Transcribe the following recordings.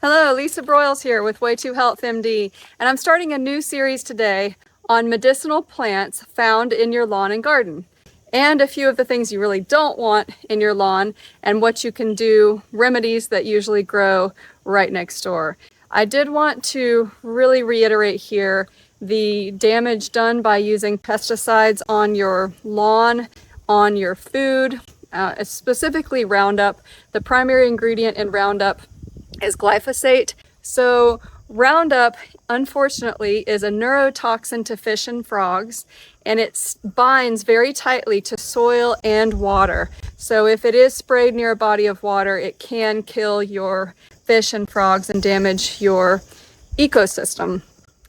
Hello, Lisa Broyles here with Way to Health MD, and I'm starting a new series today on medicinal plants found in your lawn and garden, and a few of the things you really don't want in your lawn and what you can do, remedies that usually grow right next door. I did want to really reiterate here the damage done by using pesticides on your lawn, on your food, specifically Roundup. The primary ingredient in Roundup is glyphosate. So Roundup, unfortunately, is a neurotoxin to fish and frogs, and it binds very tightly to soil and water. So if it is sprayed near a body of water, it can kill your fish and frogs and damage your ecosystem.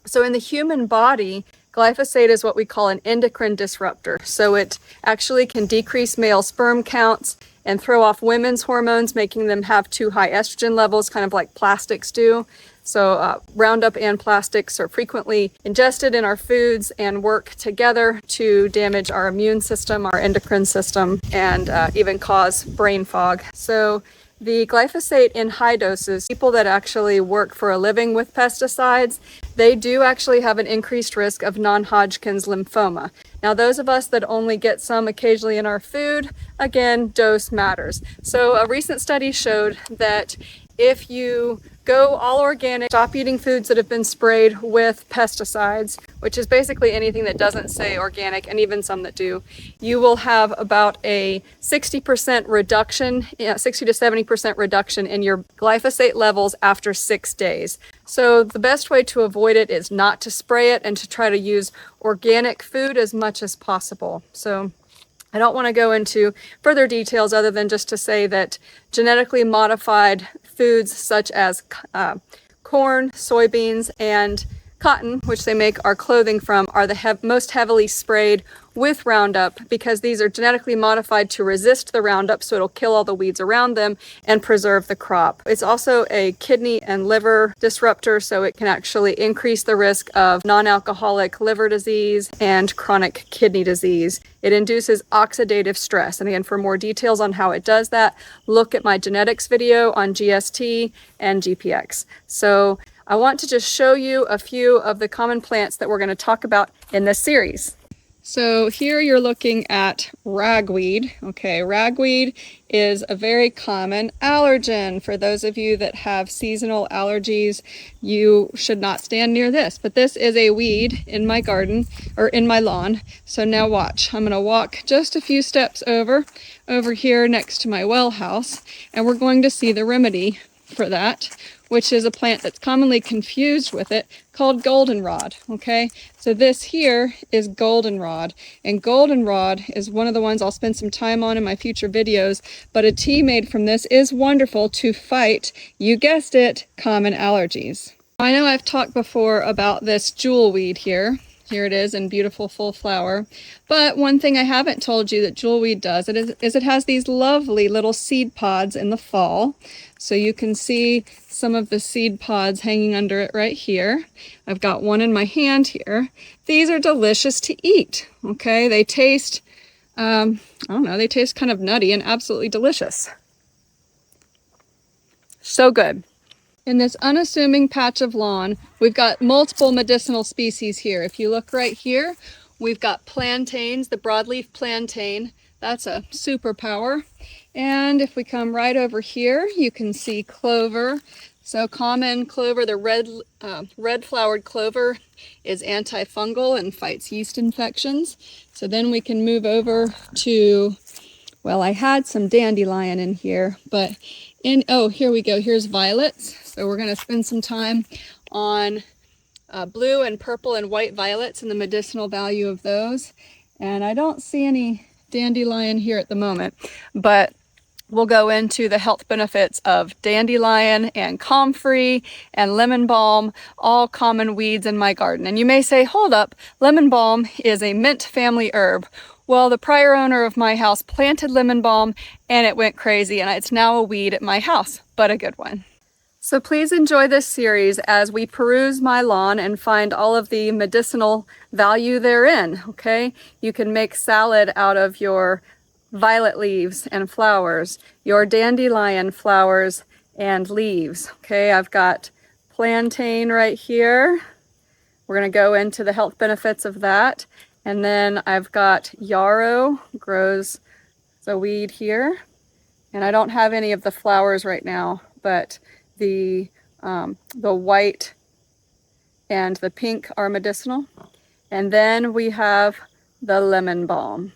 So in the human body, glyphosate is what we call an endocrine disruptor. So it actually can decrease male sperm counts and throw off women's hormones, making them have too high estrogen levels, kind of like plastics do. So Roundup and plastics are frequently ingested in our foods and work together to damage our immune system, our endocrine system, and even cause brain fog. So the glyphosate in high doses, people that actually work for a living with pesticides, they do actually have an increased risk of non-Hodgkin's lymphoma. Now, those of us that only get some occasionally in our food, again, dose matters. So a recent study showed that if you go all organic, stop eating foods that have been sprayed with pesticides, which is basically anything that doesn't say organic, and even some that do, you will have about a 60% reduction, 60 to 70% reduction in your glyphosate levels after 6 days. So the best way to avoid it is not to spray it and to try to use organic food as much as possible. So I don't want to go into further details other than just to say that genetically modified foods such as corn, soybeans, and cotton, which they make our clothing from, are the most heavily sprayed with Roundup because these are genetically modified to resist the Roundup, so it'll kill all the weeds around them and preserve the crop. It's also a kidney and liver disruptor, so it can actually increase the risk of non-alcoholic liver disease and chronic kidney disease. It induces oxidative stress. And again, for more details on how it does that, look at my genetics video on GST and GPX. So I want to just show you a few of the common plants that we're going to talk about in this series. So here you're looking at ragweed. Okay, ragweed is a very common allergen. For those of you that have seasonal allergies, you should not stand near this. But this is a weed in my garden, or in my lawn. So now watch. I'm going to walk just a few steps over here next to my well house, and we're going to see the remedy for that, which is a plant that's commonly confused with it, called goldenrod. Okay, so this here is goldenrod, and goldenrod is one of the ones I'll spend some time on in my future videos, but a tea made from this is wonderful to fight, you guessed it, common allergies. I know I've talked before about this jewelweed here. Here it is in beautiful full flower. But one thing I haven't told you that jewelweed does is it has these lovely little seed pods in the fall. So you can see some of the seed pods hanging under it right here. I've got one in my hand here. These are delicious to eat. Okay, they taste, I don't know, they taste kind of nutty and absolutely delicious. So good. In this unassuming patch of lawn, we've got multiple medicinal species here. If you look right here, we've got plantains, the broadleaf plantain. That's a superpower. And if we come right over here, you can see clover. So common clover, the red flowered clover, is antifungal and fights yeast infections. So then we can move over to, well, I had some dandelion in here, but oh, here we go. Here's violets. So we're going to spend some time on blue and purple and white violets and the medicinal value of those. And I don't see any dandelion here at the moment, but we'll go into the health benefits of dandelion and comfrey and lemon balm, all common weeds in my garden. And you may say, hold up, lemon balm is a mint family herb. Well, the prior owner of my house planted lemon balm and it went crazy, and it's now a weed at my house, but a good one. So please enjoy this series as we peruse my lawn and find all of the medicinal value therein, okay? You can make salad out of your violet leaves and flowers, your dandelion flowers and leaves. Okay, I've got plantain right here. We're going to go into the health benefits of that. And then I've got yarrow, grows as a weed here. And I don't have any of the flowers right now, but the white and the pink are medicinal. And then we have the lemon balm.